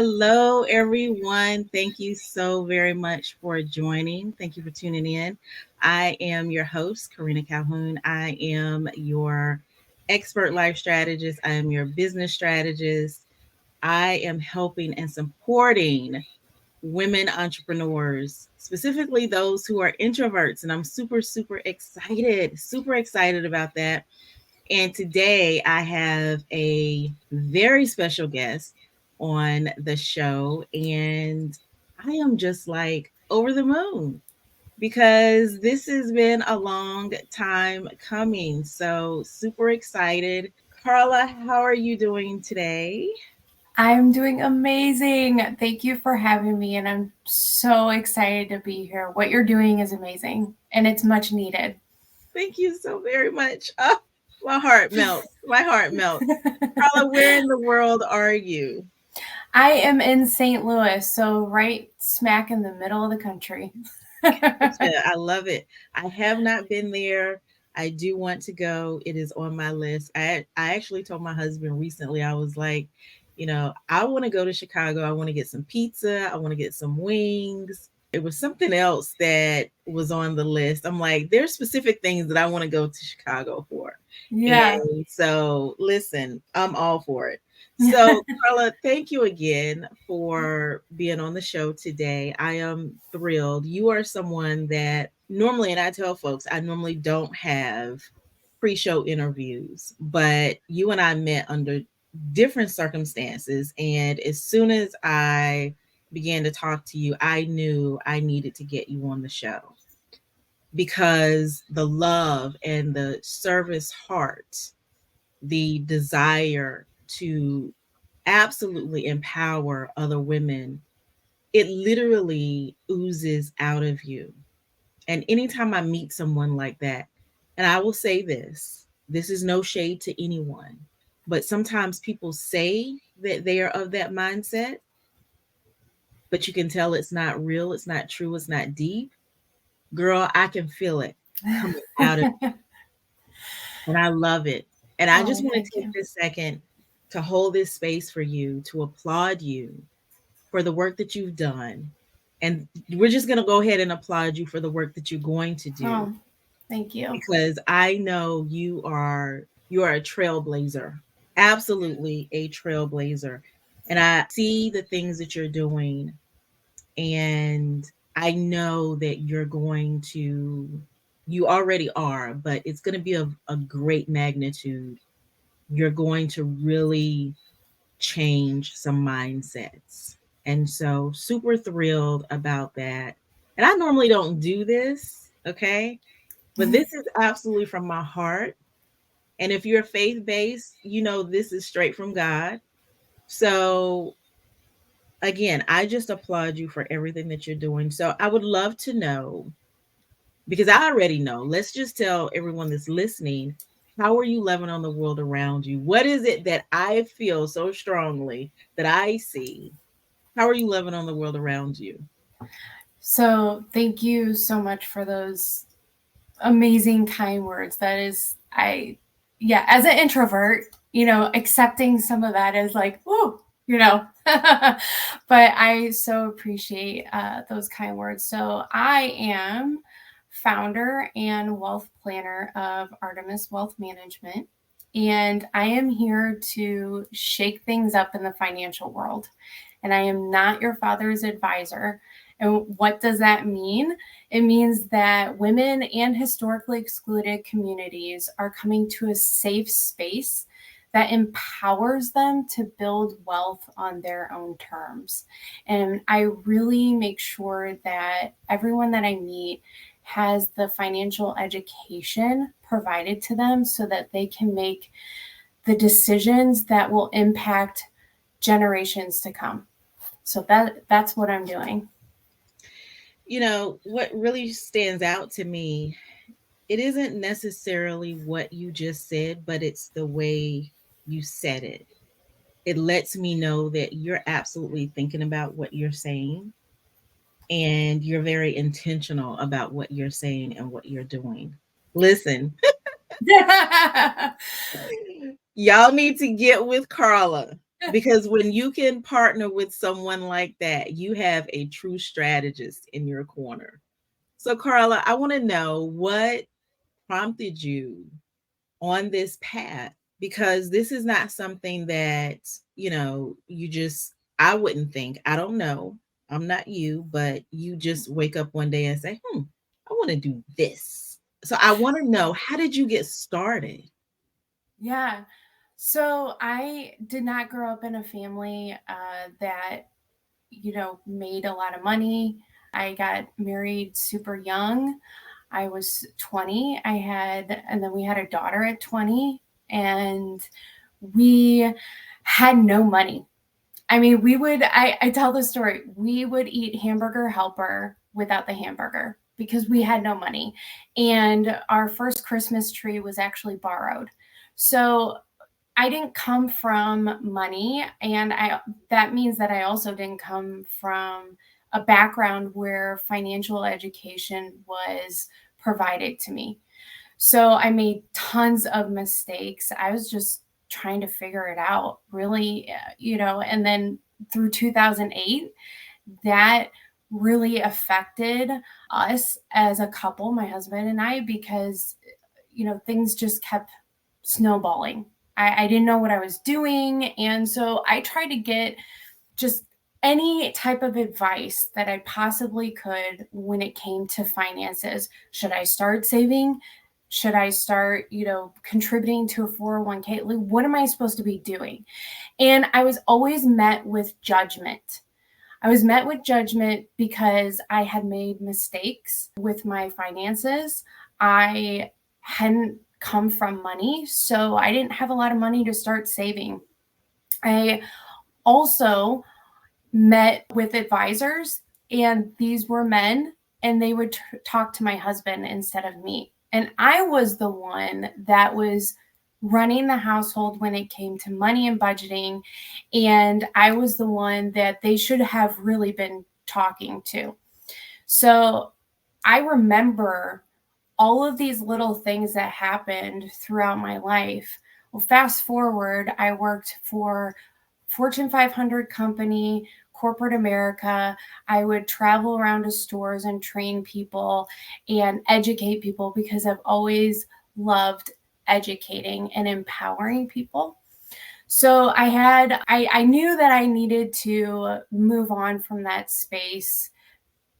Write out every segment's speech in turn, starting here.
Hello, everyone. Thank you so very much for joining. Thank you for tuning in. I am your host, Karena Calhoun. I am your expert life strategist. I am your business strategist. I am helping and supporting women entrepreneurs, specifically those who are introverts. And I'm super excited about that. And today I have a very special guest on the show. And I am just like over the moon because this has been a long time coming. So, super excited. Carla, how are you doing today? I'm doing amazing. Thank you for having me, and I'm so excited to be here. What you're doing is amazing, and it's much needed. Thank you so very much. Oh, my heart melts. My heart melts. Carla, where in the world are you? I am in St. Louis, so right smack in the middle of the country. Gotcha. I love it. I have not been there. I do want to go. It is on my list. I actually told my husband recently, I was like, I want to go to Chicago. I want to get some pizza. I want to get some wings. It was something else that was on the list. I'm like, there's specific things that I want to go to Chicago for. Yeah. And so, listen, I'm all for it. So, Carla, thank you again for being on the show today. I am thrilled. You are someone that normally, and I tell folks, I normally don't have pre show interviews, but you and I met under different circumstances. And as soon as I began to talk to you, I knew I needed to get you on the show because the love and the service heart, the desire to absolutely empower other women, it literally oozes out of you. And anytime I meet someone like that, and I will say this is no shade to anyone, but sometimes people say that they are of that mindset, but you can tell it's not real, it's not true, it's not deep. Girl, I can feel it coming out of, and I love it. And I just Oh, want thank to take you. this second to hold this space for you, to applaud you for the work that you've done. And we're just going to go ahead and applaud you for the work that you're going to do Oh, thank you. because I know you are a trailblazer. Absolutely a trailblazer. And I see the things that you're doing and I know that you already are, but it's going to be of a great magnitude. You're going to really change some mindsets. And so, super thrilled about that. And I normally don't do this, okay? But this is absolutely from my heart. And if you're faith based, this is straight from God. So, again, I just applaud you for everything that you're doing. So, I would love to know, because I already know, let's just tell everyone that's listening, how are you loving on the world around you? What is it that I feel so strongly that I see? How are you loving on the world around you? So, thank you so much for those amazing, kind words. That is, yeah, as an introvert, accepting some of that is like, whoa, but I so appreciate those kind words. So I am founder and wealth planner of Artemis Wealth Management. And I am here to shake things up in the financial world. And I am not your father's advisor. And what does that mean? It means that women and historically excluded communities are coming to a safe space that empowers them to build wealth on their own terms. And I really make sure that everyone that I meet has the financial education provided to them so that they can make the decisions that will impact generations to come. So that's what I'm doing. What really stands out to me, it isn't necessarily what you just said, but it's the way you said it. It lets me know that you're absolutely thinking about what you're saying and you're very intentional about what you're saying and what you're doing. Listen, y'all need to get with Carla. Because when you can partner with someone like that, you have a true strategist in your corner. So, Karla, I want to know what prompted you on this path, because this is not something that, you just, I wouldn't think, I don't know, I'm not you, but you just wake up one day and say, I want to do this. So I want to know, how did you get started? Yeah. So I did not grow up in a family that, made a lot of money. I got married super young. I was 20. And then we had a daughter at 20, and we had no money. I mean, I tell the story, we would eat hamburger helper without the hamburger because we had no money. And our first Christmas tree was actually borrowed. So I didn't come from money, and that means that I also didn't come from a background where financial education was provided to me. So I made tons of mistakes. I was just trying to figure it out, really, and then through 2008, that really affected us as a couple, my husband and I, because, things just kept snowballing. I didn't know what I was doing. And so I tried to get just any type of advice that I possibly could when it came to finances. Should I start saving? Should I start, contributing to a 401k? Like, what am I supposed to be doing? And I was always met with judgment. I was met with judgment because I had made mistakes with my finances. I hadn't come from money, so I didn't have a lot of money to start saving. I also met with advisors, and these were men, and they would talk to my husband instead of me. And I was the one that was running the household when it came to money and budgeting. And I was the one that they should have really been talking to. So I remember all of these little things that happened throughout my life. Well, fast forward, I worked for Fortune 500 company, corporate America. I would travel around to stores and train people and educate people because I've always loved educating and empowering people. So I knew that I needed to move on from that space,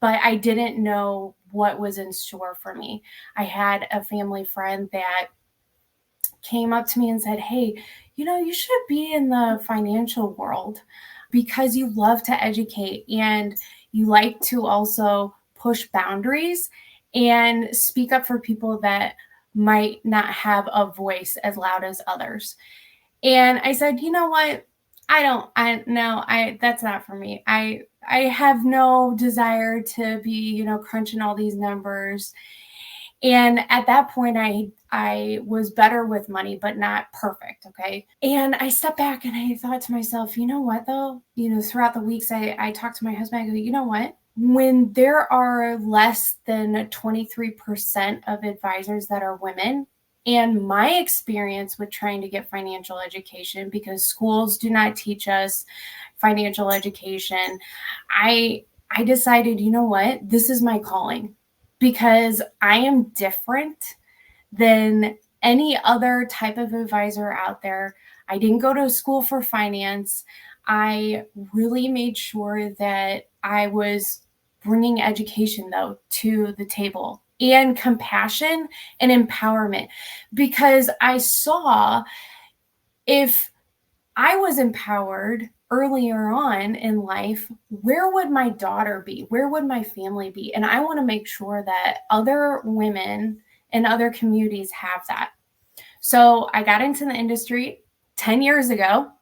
but I didn't know what was in store for me. I had a family friend that came up to me and said, "Hey, you should be in the financial world because you love to educate and you like to also push boundaries and speak up for people that might not have a voice as loud as others." And I said, "You know what? That's not for me. I have no desire to be, crunching all these numbers." And at that point, I was better with money, but not perfect. Okay. And I stepped back and I thought to myself, you know what, though? Throughout the weeks, I talked to my husband. I go, you know what? When there are less than 23% of advisors that are women, and my experience with trying to get financial education, because schools do not teach us financial education, I decided, you know what? This is my calling because I am different than any other type of advisor out there. I didn't go to school for finance. I really made sure that I was bringing education, though, to the table and compassion and empowerment, because I saw if I was empowered earlier on in life, where would my daughter be? Where would my family be? And I want to make sure that other women in other communities have that. So I got into the industry 10 years ago,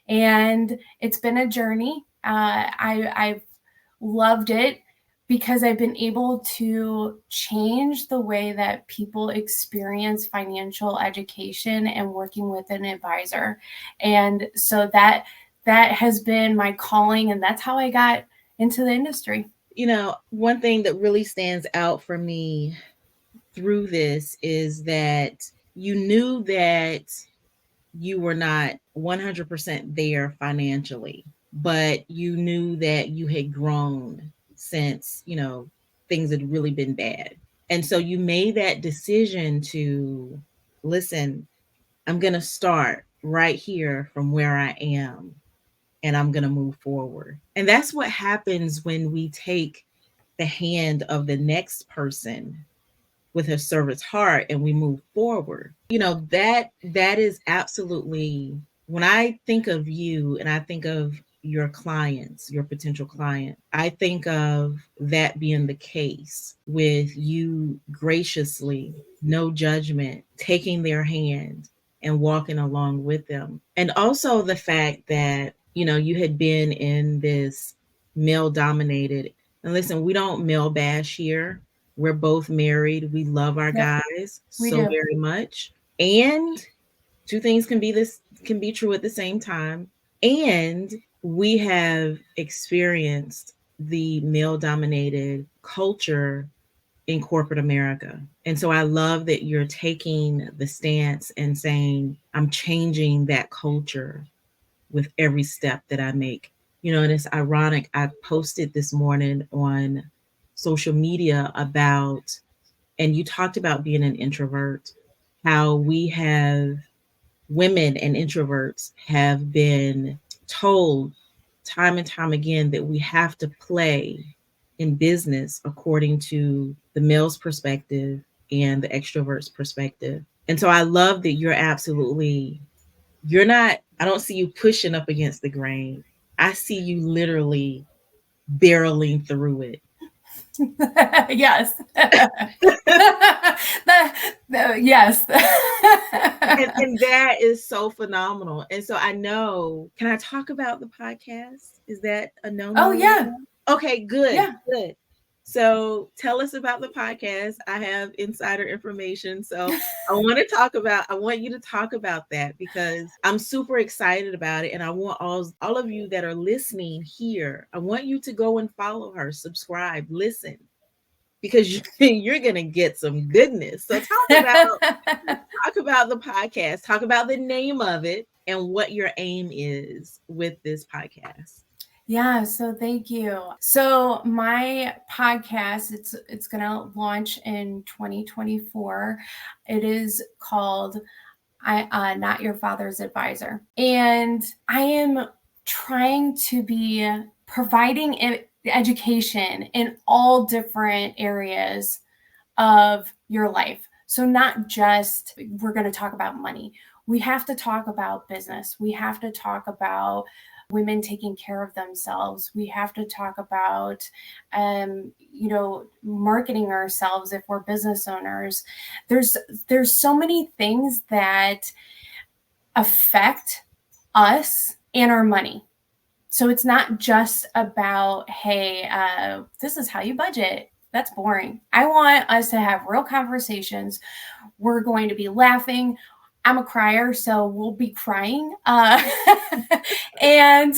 and it's been a journey. I've loved it because I've been able to change the way that people experience financial education and working with an advisor. And so that has been my calling, and that's how I got into the industry. One thing that really stands out for me through this is that you knew that you were not 100% there financially, but you knew that you had grown since, things had really been bad. And so you made that decision to listen, I'm going to start right here from where I am and I'm going to move forward. And that's what happens when we take the hand of the next person with a servant's heart and we move forward. That is absolutely, when I think of you and I think of your clients, your potential client, I think of that being the case with you graciously, no judgment, taking their hand and walking along with them. And also the fact that, you had been in this male dominated, and listen, we don't male bash here. We're both married. We love our Yep, guys we so do. very much. And two things can be true at the same time. And we have experienced the male dominated culture in corporate America. And so I love that you're taking the stance and saying, I'm changing that culture with every step that I make. And it's ironic. I posted this morning on social media about, and you talked about being an introvert, how we have, women and introverts have been told time and time again that we have to play in business according to the male's perspective and the extrovert's perspective. And so I love that you're not, I don't see you pushing up against the grain. I see you literally barreling through it. Yes. Yes. And that is so phenomenal. And so I know, can I talk about the podcast? Is that a no Oh, no yeah. anymore? Okay, good, Yeah. good. So tell us about the podcast. I have insider information. So I want you to talk about that because I'm super excited about it. And I want all of you that are listening here, I want you to go and follow her, subscribe, listen, because you're going to get some goodness. So talk about the podcast, talk about the name of it and what your aim is with this podcast. Yeah, so thank you. So my podcast, it's going to launch in 2024. It is called Not Your Father's Advisor. And I am trying to be providing education in all different areas of your life. So, not just we're going to talk about money. We have to talk about business. We have to talk about women taking care of themselves. We have to talk about, marketing ourselves if we're business owners. There's so many things that affect us and our money. So it's not just about, hey, this is how you budget. That's boring. I want us to have real conversations. We're going to be laughing. I'm a crier, so we'll be crying. And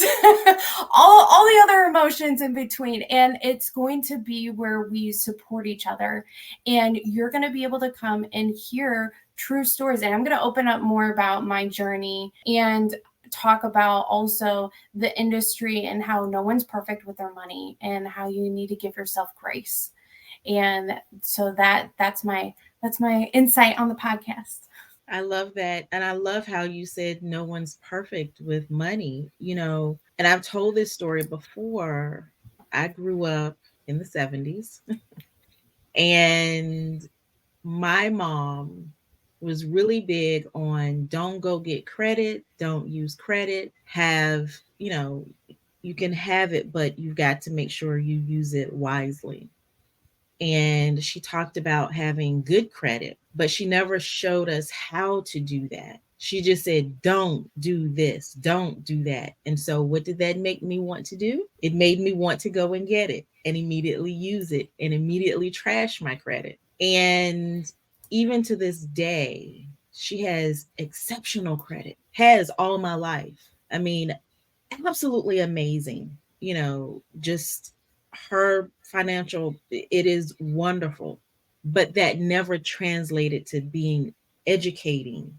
all the other emotions in between. And it's going to be where we support each other. And you're going to be able to come and hear true stories. And I'm going to open up more about my journey and talk about also the industry and how no one's perfect with their money and how you need to give yourself grace. And so that's my insight on the podcast. I love that. And I love how you said no one's perfect with money. And I've told this story before. I grew up in the 70s and my mom was really big on don't go get credit, don't use credit, you know, you can have it, but you've got to make sure you use it wisely. And she talked about having good credit, but she never showed us how to do that. She just said, don't do this, don't do that. And so, what did that make me want to do? It made me want to go and get it and immediately use it and immediately trash my credit. And even to this day, she has exceptional credit, has all my life. I mean, absolutely amazing. Just her financial, it is wonderful, but that never translated to being educating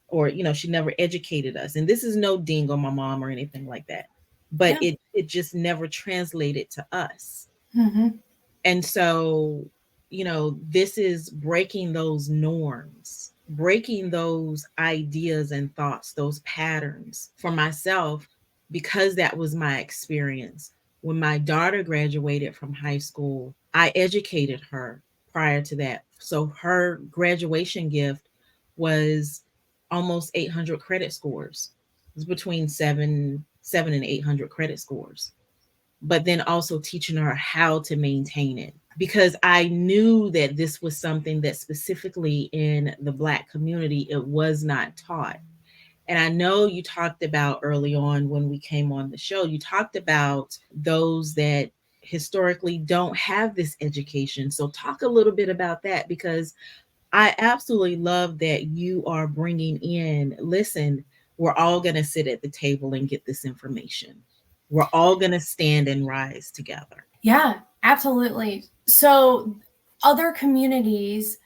or, she never educated us. And this is no ding on my mom or anything like that. But Yeah. it just never translated to us. Mm-hmm. And so, this is breaking those norms, breaking those ideas and thoughts, those patterns for myself, because that was my experience. When my daughter graduated from high school, I educated her prior to that. So her graduation gift was almost 800 credit scores. It was between seven and 800 credit scores, but then also teaching her how to maintain it, because I knew that this was something that specifically in the Black community, it was not taught. And I know you talked about early on when we came on the show, you talked about those that historically don't have this education. So talk a little bit about that, because I absolutely love that you are bringing in, listen, we're all going to sit at the table and get this information. We're all going to stand and rise together. Yeah, absolutely. So other communities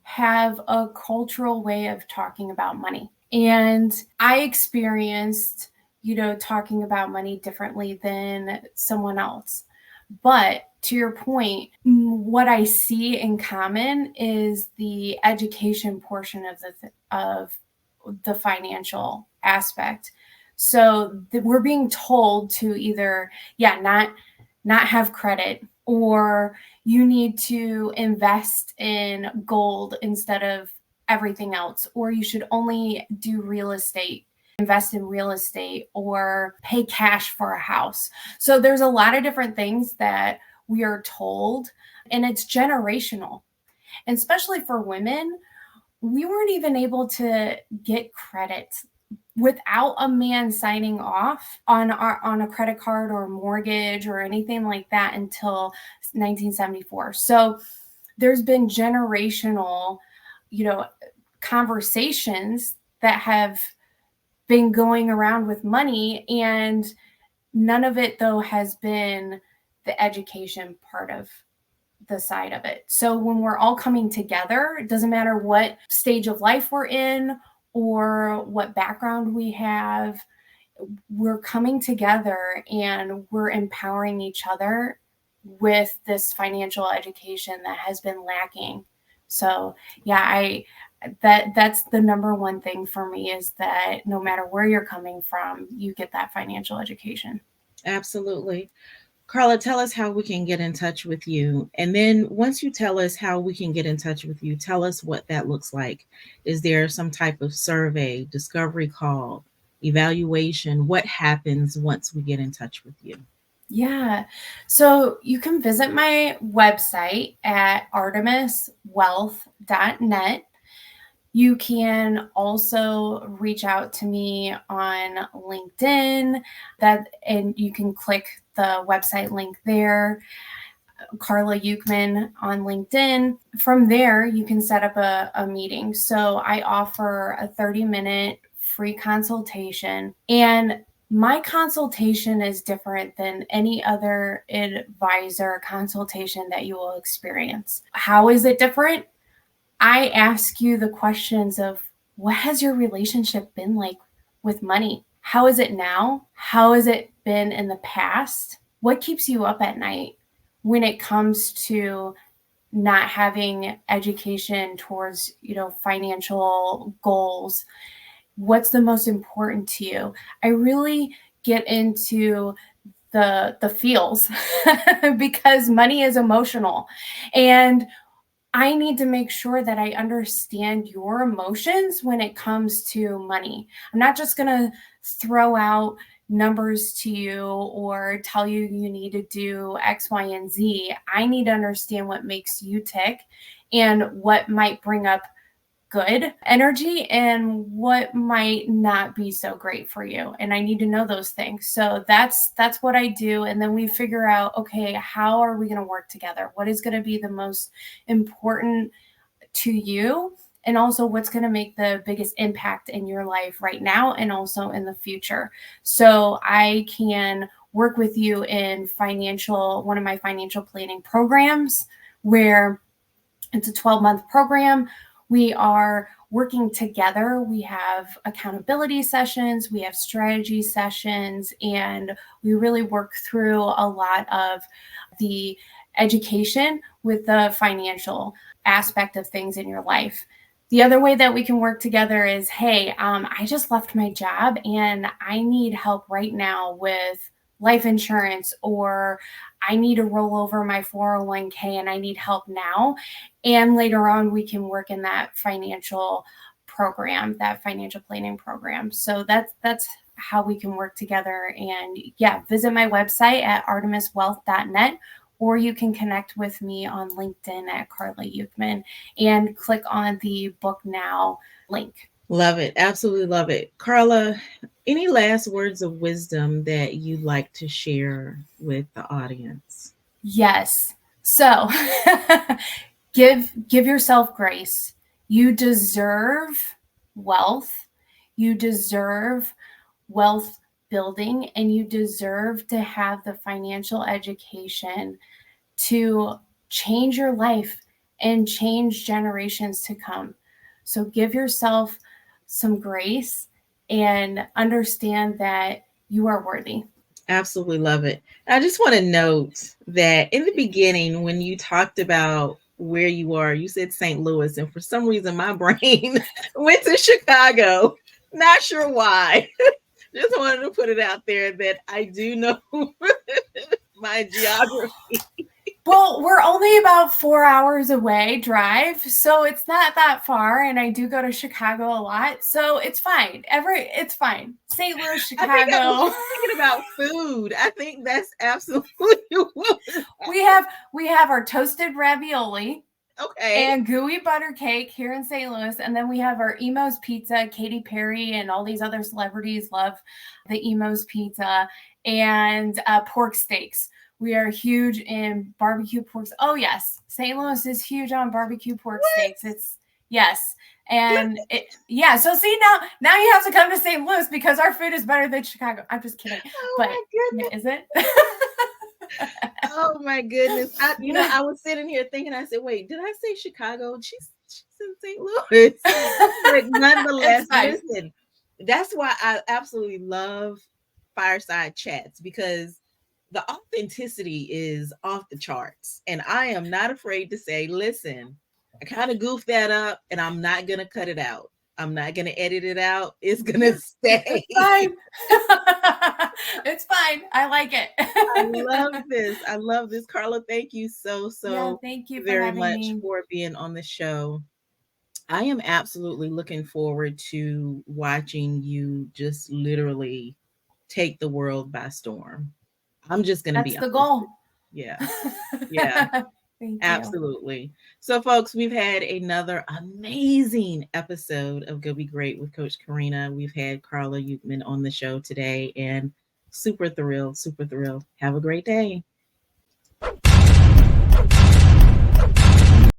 have a cultural way of talking about money. And I experienced, talking about money differently than someone else. But to your point, what I see in common is the education portion of the financial aspect. So we're being told to either, not have credit, or you need to invest in gold instead of everything else, or you should only do real estate, invest in real estate, or pay cash for a house. So there's a lot of different things that we are told, and it's generational. And especially for women, we weren't even able to get credit without a man signing off on a credit card or mortgage or anything like that until 1974. So there's been generational, conversations that have been going around with money, and none of it though has been the education part of the side of it. So when we're all coming together, it doesn't matter what stage of life we're in or what background we have, we're coming together and we're empowering each other with this financial education that has been lacking. So yeah, that's the number one thing for me, is that no matter where you're coming from, you get that financial education. Absolutely. Carla, tell us how we can get in touch with you. And then once you tell us how we can get in touch with you, tell us what that looks like. Is there some type of survey, discovery call, evaluation? What happens once we get in touch with you? Yeah. So you can visit my website at artemiswealth.net. You can also reach out to me on LinkedIn, and you can click the website link there, Karla Ukman on LinkedIn. From there, you can set up a meeting. So I offer a 30-minute free consultation, and my consultation is different than any other advisor consultation that you will experience. How is it different? I ask you the questions of, what has your relationship been like with money? How is it now? How has it been in the past? What keeps you up at night when it comes to not having education towards, financial goals? What's the most important to you? I really get into the feels because money is emotional, and I need to make sure that I understand your emotions when it comes to money. I'm not just going to throw out numbers to you or tell you you need to do X, Y, and Z. I need to understand what makes you tick and what might bring up good energy and what might not be so great for you, and I need to know those things. So that's what I do, and then we figure out, okay, how are we going to work together? What is going to be the most important to you, and also what's going to make the biggest impact in your life right now and also in the future, so I can work with you in one of my financial planning programs, where it's a 12-month program. We are working together. We have accountability sessions, we have strategy sessions, and we really work through a lot of the education with the financial aspect of things in your life. The other way that we can work together is, hey, I just left my job and I need help right now with life insurance, or I need to roll over my 401k and I need help now. And later on, we can work in that financial program, that financial planning program. So that's how we can work together. And yeah, visit my website at artemiswealth.net, or you can connect with me on LinkedIn at Karla Ukman and click on the Book Now link. Love it. Absolutely love it. Karla, any last words of wisdom that you'd like to share with the audience? Yes. So give yourself grace. You deserve wealth. You deserve wealth building, and you deserve to have the financial education to change your life and change generations to come. So give yourself some grace and understand that you are worthy. Absolutely love it. I just want to note that in the beginning, when you talked about where you are, you said St. Louis, and for some reason, my brain went to Chicago. Not sure why. Just wanted to put it out there that I do know my geography. Well, we're only about 4 hours away drive, so it's not that far. And I do go to Chicago a lot, so it's fine. It's fine. St. Louis, I think I was Chicago. just thinking about food. I think that's absolutely what. we have our toasted ravioli Okay. and gooey butter cake here in St. Louis, and then we have our Emo's Pizza. Katy Perry and all these other celebrities love the Emo's Pizza, and pork steaks. We are huge in barbecue pork. Oh yes, St. Louis is huge on barbecue pork What? steaks. It's yes, and yeah. So see, now you have to come to St. Louis because our food is better than Chicago. I'm just kidding, Oh but my goodness. yeah, is it? Oh my goodness. I was sitting here thinking, I said, wait, did I say Chicago? She's in St. Louis. But It's nonetheless, fine. listen, that's why I absolutely love fireside chats, because the authenticity is off the charts. And I am not afraid to say, listen, I kind of goofed that up and I'm not going to cut it out. I'm not going to edit it out. It's going to stay. It's fine. It's fine. I like it. I love this. I love this. Karla, thank you Yeah, so thank you for very having much me. for being on the show. I am absolutely looking forward to watching you just literally take the world by storm. I'm just going to be That's the honest. goal. Yeah. Yeah. Thank you. Absolutely. So, folks, we've had another amazing episode of Go Be Great with Coach Karena. We've had Karla Ukman on the show today, and super thrilled, super thrilled. Have a great day.